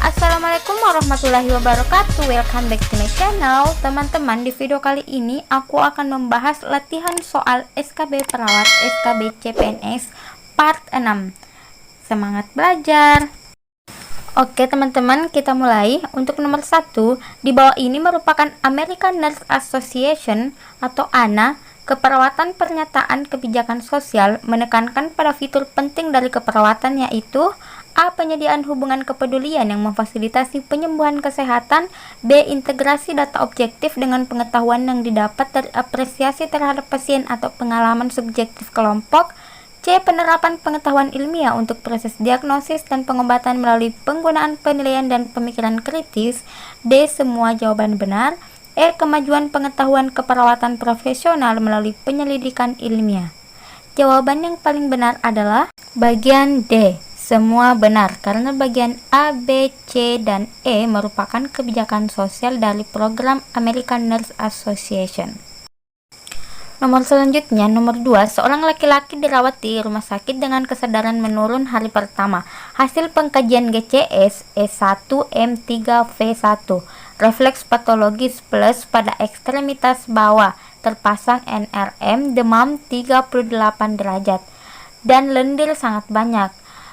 Assalamualaikum warahmatullahi wabarakatuh. Welcome back to my channel. Teman-teman, di video kali ini aku akan membahas latihan soal SKB Perawat SKB CPNS part 6. Semangat belajar. Oke teman-teman, kita mulai. Untuk nomor 1, di bawah ini merupakan American Nurse Association atau ANA. Keperawatan pernyataan kebijakan sosial menekankan pada fitur penting dari keperawatan, yaitu A. Penyediaan hubungan kepedulian yang memfasilitasi penyembuhan kesehatan. B. Integrasi data objektif dengan pengetahuan yang didapat dari apresiasi terhadap pasien atau pengalaman subjektif kelompok. C. Penerapan pengetahuan ilmiah untuk proses diagnosis dan pengobatan melalui penggunaan penilaian dan pemikiran kritis. D. Semua jawaban benar. E. Kemajuan pengetahuan keperawatan profesional melalui penyelidikan ilmiah. Jawaban yang paling benar adalah bagian D. Semua benar, karena bagian A, B, C, dan E merupakan kebijakan sosial dari program American Nurse Association. Nomor selanjutnya, nomor 2, seorang laki-laki dirawat di rumah sakit dengan kesadaran menurun hari pertama. Hasil pengkajian GCS E1M3V1, refleks patologis plus pada ekstremitas bawah, terpasang NRM, demam 38 derajat, dan lendir sangat banyak.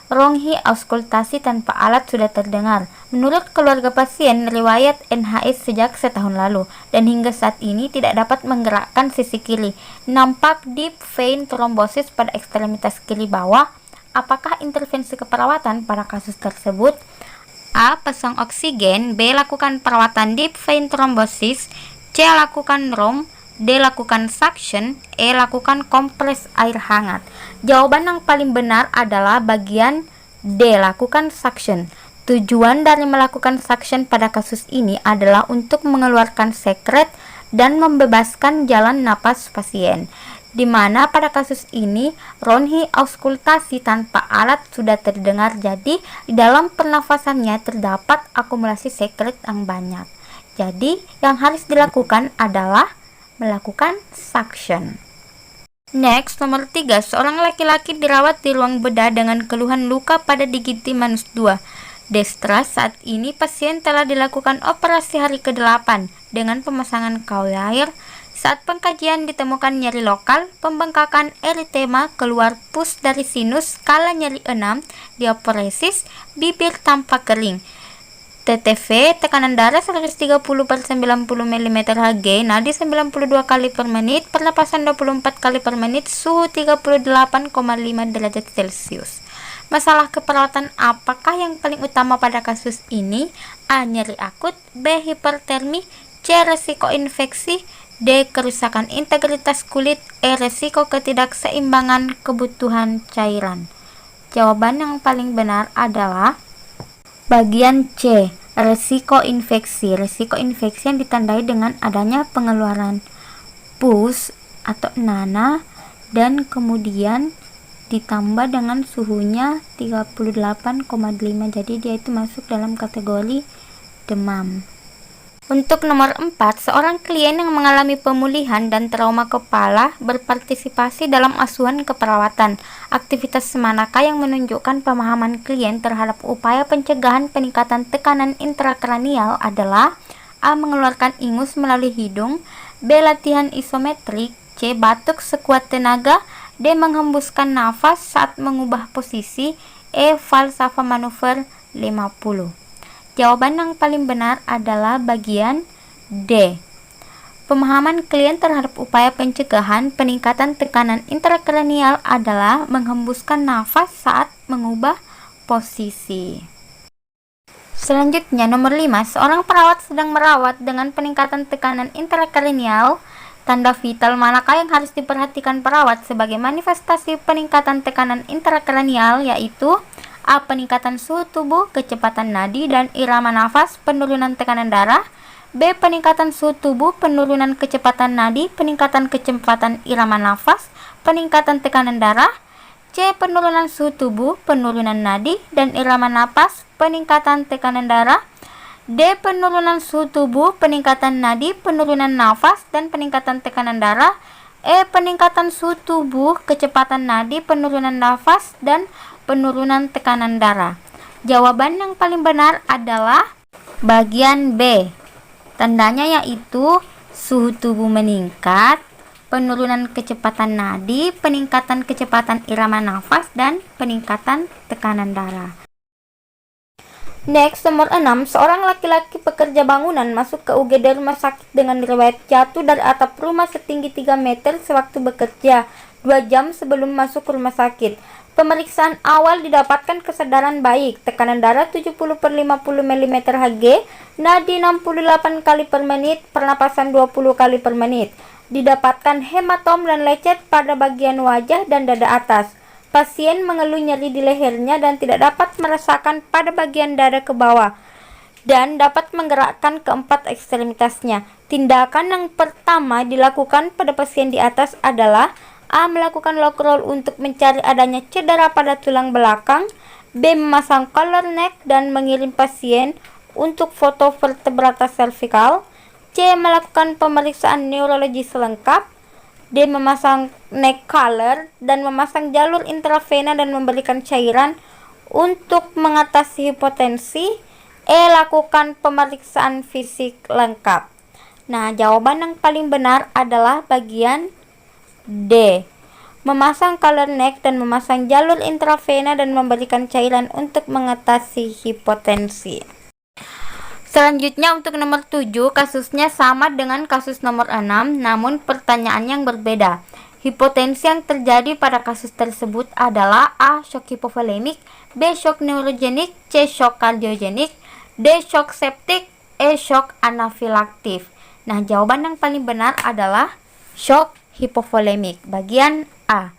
Ronghi auskultasi tanpa alat sudah terdengar. Menurut keluarga pasien, riwayat NHS sejak setahun lalu dan hingga saat ini tidak dapat menggerakkan sisi kiri. Nampak deep vein thrombosis pada ekstremitas kiri bawah. Apakah intervensi keperawatan pada kasus tersebut? A. Pasang oksigen. B. Lakukan perawatan deep vein thrombosis. C. Lakukan ROM. D. Lakukan suction. E. Lakukan kompres air hangat. Jawaban yang paling benar adalah bagian D. Lakukan suction. Tujuan dari melakukan suction pada kasus ini adalah untuk mengeluarkan sekret dan membebaskan jalan napas pasien, di mana pada kasus ini ronghi auskultasi tanpa alat sudah terdengar, jadi di dalam pernafasannya terdapat akumulasi sekret yang banyak. Jadi yang harus dilakukan adalah melakukan suction. Next, nomor 3, seorang laki-laki dirawat di ruang bedah dengan keluhan luka pada gigi -2 destra. Saat ini pasien telah dilakukan operasi hari ke-8 dengan pemasangan kaul air. Saat pengkajian ditemukan nyeri lokal, pembengkakan eritema, keluar pus dari sinus, skala nyeri 6, diaporesis, bibir tampak kering. TTV, tekanan darah 130/90 mm Hg, nadi 92 kali per menit, pernapasan 24 kali per menit, suhu 38,5 derajat Celcius. Masalah keperawatan apakah yang paling utama pada kasus ini? A. Nyeri akut. B. Hipertermi. C. Resiko infeksi. D. Kerusakan integritas kulit. E. Resiko ketidakseimbangan kebutuhan cairan. Jawaban yang paling benar adalah bagian C. Resiko infeksi. Resiko infeksi yang ditandai dengan adanya pengeluaran pus atau nanah dan kemudian ditambah dengan suhunya 38,5, jadi dia itu masuk dalam kategori demam. Untuk nomor 4, seorang klien yang mengalami pemulihan dan trauma kepala berpartisipasi dalam asuhan keperawatan. Aktivitas manakah yang menunjukkan pemahaman klien terhadap upaya pencegahan peningkatan tekanan intrakranial adalah A. Mengeluarkan ingus melalui hidung. B. Latihan isometrik. C. Batuk sekuat tenaga. D. Menghembuskan nafas saat mengubah posisi. E. Falsafa manuver 50. Jawaban yang paling benar adalah bagian D. Pemahaman klien terhadap upaya pencegahan peningkatan tekanan intrakranial adalah menghembuskan nafas saat mengubah posisi. Selanjutnya, nomor 5, seorang perawat sedang merawat dengan peningkatan tekanan intrakranial. Tanda vital manakah yang harus diperhatikan perawat sebagai manifestasi peningkatan tekanan intrakranial, yaitu A. Peningkatan suhu tubuh, kecepatan nadi dan irama nafas, penurunan tekanan darah. B. Peningkatan suhu tubuh, penurunan kecepatan nadi, peningkatan kecepatan irama nafas, peningkatan tekanan darah. C. Penurunan suhu tubuh, penurunan nadi dan irama nafas, peningkatan tekanan darah. D. Penurunan suhu tubuh, peningkatan nadi, penurunan nafas dan peningkatan tekanan darah. E. Peningkatan suhu tubuh, kecepatan nadi, penurunan nafas dan penurunan tekanan darah. Jawaban yang paling benar adalah bagian B. Tandanya yaitu suhu tubuh meningkat, penurunan kecepatan nadi, peningkatan kecepatan irama nafas, dan peningkatan tekanan darah. Next, nomor 6. Seorang laki-laki pekerja bangunan masuk ke UGD rumah sakit dengan riwayat jatuh dari atap rumah setinggi 3 meter sewaktu bekerja 2 jam sebelum masuk ke rumah sakit. Pemeriksaan awal didapatkan kesadaran baik, tekanan darah 70/50 mm Hg, nadi 68 kali per menit, pernapasan 20 kali per menit. Didapatkan hematom dan lecet pada bagian wajah dan dada atas. Pasien mengeluh nyeri di lehernya dan tidak dapat merasakan pada bagian dada ke bawah dan dapat menggerakkan keempat ekstremitasnya. Tindakan yang pertama dilakukan pada pasien di atas adalah A. Melakukan lock roll untuk mencari adanya cedera pada tulang belakang. B. Memasang collar neck dan mengirim pasien untuk foto vertebrata cervical. C. Melakukan pemeriksaan neurologis lengkap. D. Memasang neck collar dan memasang jalur intravena dan memberikan cairan untuk mengatasi hipotensi. E. Lakukan pemeriksaan fisik lengkap. Nah, jawaban yang paling benar adalah bagian D. Memasang collar neck dan memasang jalur intravena dan memberikan cairan untuk mengatasi hipotensi. Selanjutnya untuk nomor 7, kasusnya sama dengan kasus nomor 6, namun pertanyaan yang berbeda. Hipotensi yang terjadi pada kasus tersebut adalah A. Shock hipovolemik, B. Shock neurogenik, C. Shock kardiogenik, D. Shock septik, E. Shock anafilaktif. Nah, jawaban yang paling benar adalah shock hipovolemik, bagian A.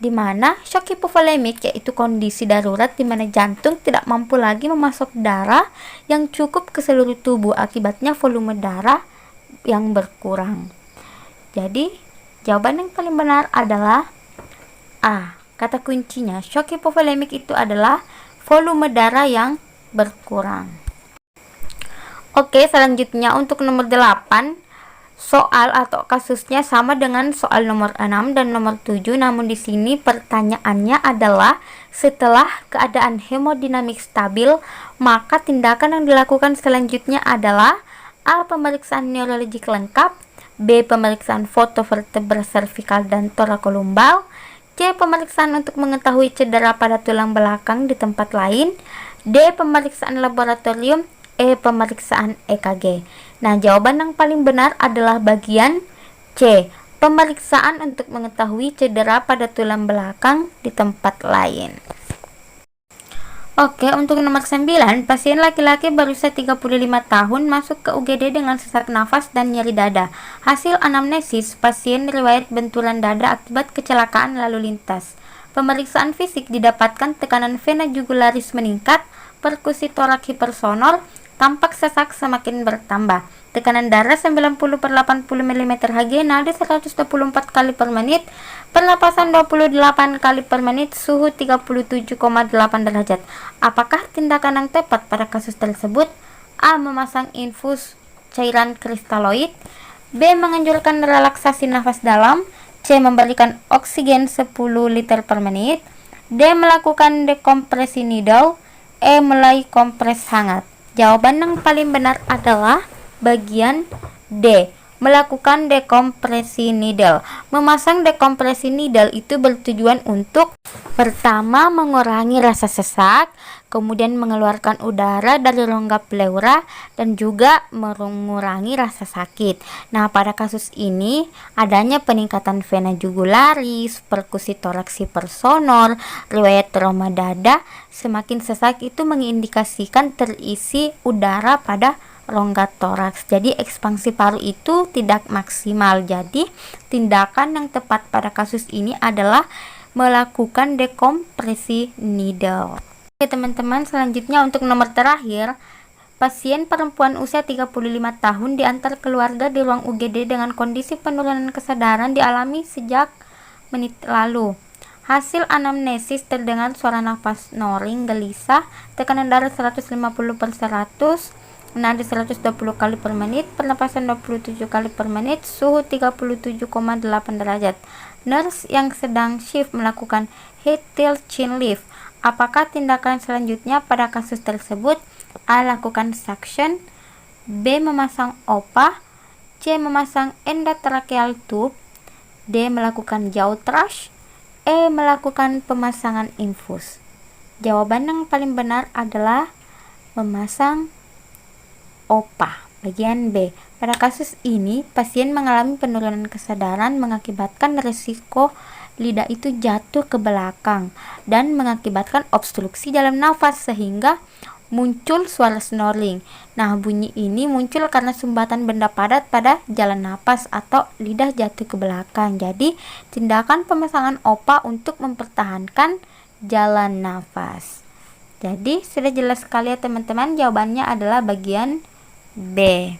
Di mana shock hipovolemik yaitu kondisi darurat di mana jantung tidak mampu lagi memasok darah yang cukup ke seluruh tubuh, akibatnya volume darah yang berkurang. Jadi, jawaban yang paling benar adalah A. Kata kuncinya, shock hipovolemik itu adalah volume darah yang berkurang. Oke, selanjutnya untuk nomor 8, soal atau kasusnya sama dengan soal nomor 6 dan nomor 7, namun di sini pertanyaannya adalah setelah keadaan hemodinamik stabil, maka tindakan yang dilakukan selanjutnya adalah A. Pemeriksaan neurologik lengkap, B. Pemeriksaan foto vertebra cervical dan torakolumbal, C. Pemeriksaan untuk mengetahui cedera pada tulang belakang di tempat lain, D. Pemeriksaan laboratorium, E. Pemeriksaan EKG. Nah, jawaban yang paling benar adalah bagian C. Pemeriksaan untuk mengetahui cedera pada tulang belakang di tempat lain. Oke, untuk nomor 9, pasien laki-laki berusia 35 tahun masuk ke UGD dengan sesak nafas dan nyeri dada. Hasil anamnesis, pasien riwayat benturan dada akibat kecelakaan lalu lintas. Pemeriksaan fisik didapatkan tekanan vena jugularis meningkat, perkusi torak hipersonor, tampak sesak semakin bertambah. Tekanan darah 90/80 mm Hg, nadi 124 kali per menit, pernapasan 28 kali per menit, suhu 37,8 derajat. Apakah tindakan yang tepat pada kasus tersebut? A. Memasang infus cairan kristaloid, B. Menganjurkan relaksasi nafas dalam, C. Memberikan oksigen 10 liter per menit, D. Melakukan dekompresi needle, E. Mulai kompres hangat. Jawaban yang paling benar adalah bagian D. Melakukan dekompresi needle. Memasang dekompresi needle itu bertujuan untuk pertama mengurangi rasa sesak, kemudian mengeluarkan udara dari rongga pleura, dan juga mengurangi rasa sakit. Nah, pada kasus ini adanya peningkatan vena jugularis, perkusi toraks hipersonor, riwayat trauma dada. Semakin sesak itu mengindikasikan terisi udara pada rongga toraks. Jadi ekspansi paru itu tidak maksimal. Jadi tindakan yang tepat pada kasus ini adalah melakukan dekompresi needle. Oke teman-teman, selanjutnya untuk nomor terakhir, pasien perempuan usia 35 tahun diantar keluarga di ruang UGD dengan kondisi penurunan kesadaran dialami sejak menit lalu. Hasil anamnesis terdengar suara nafas noring gelisah, tekanan darah 150/100, nadi 120 kali per menit, pernapasan 27 kali per menit, suhu 37,8 derajat. Nurse yang sedang shift melakukan head tilt chin lift. Apakah tindakan selanjutnya pada kasus tersebut? A. Lakukan suction, B. Memasang OPA, C. Memasang endotracheal tube, D. Melakukan jaw thrush, E. Melakukan pemasangan infus. Jawaban yang paling benar adalah memasang OPA. Bagian B. Pada kasus ini, pasien mengalami penurunan kesadaran mengakibatkan risiko lidah itu jatuh ke belakang dan mengakibatkan obstruksi dalam nafas sehingga muncul suara snorling. Nah, bunyi ini muncul karena sumbatan benda padat pada jalan napas atau lidah jatuh ke belakang. Jadi, tindakan pemasangan OPA untuk mempertahankan jalan nafas. Jadi, sudah jelas sekali ya teman-teman, jawabannya adalah bagian B.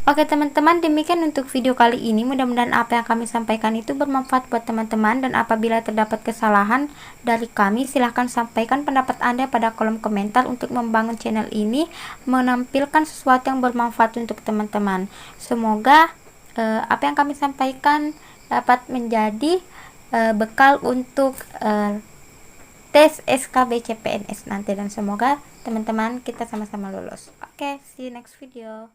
Oke teman-teman, demikian untuk video kali ini. Mudah-mudahan apa yang kami sampaikan itu bermanfaat buat teman-teman, dan apabila terdapat kesalahan dari kami, silahkan sampaikan pendapat Anda pada kolom komentar untuk membangun channel ini menampilkan sesuatu yang bermanfaat untuk teman-teman. Semoga apa yang kami sampaikan dapat menjadi bekal untuk tes SKB CPNS nanti, dan semoga teman-teman kita sama-sama lulus. Oke, see you next video.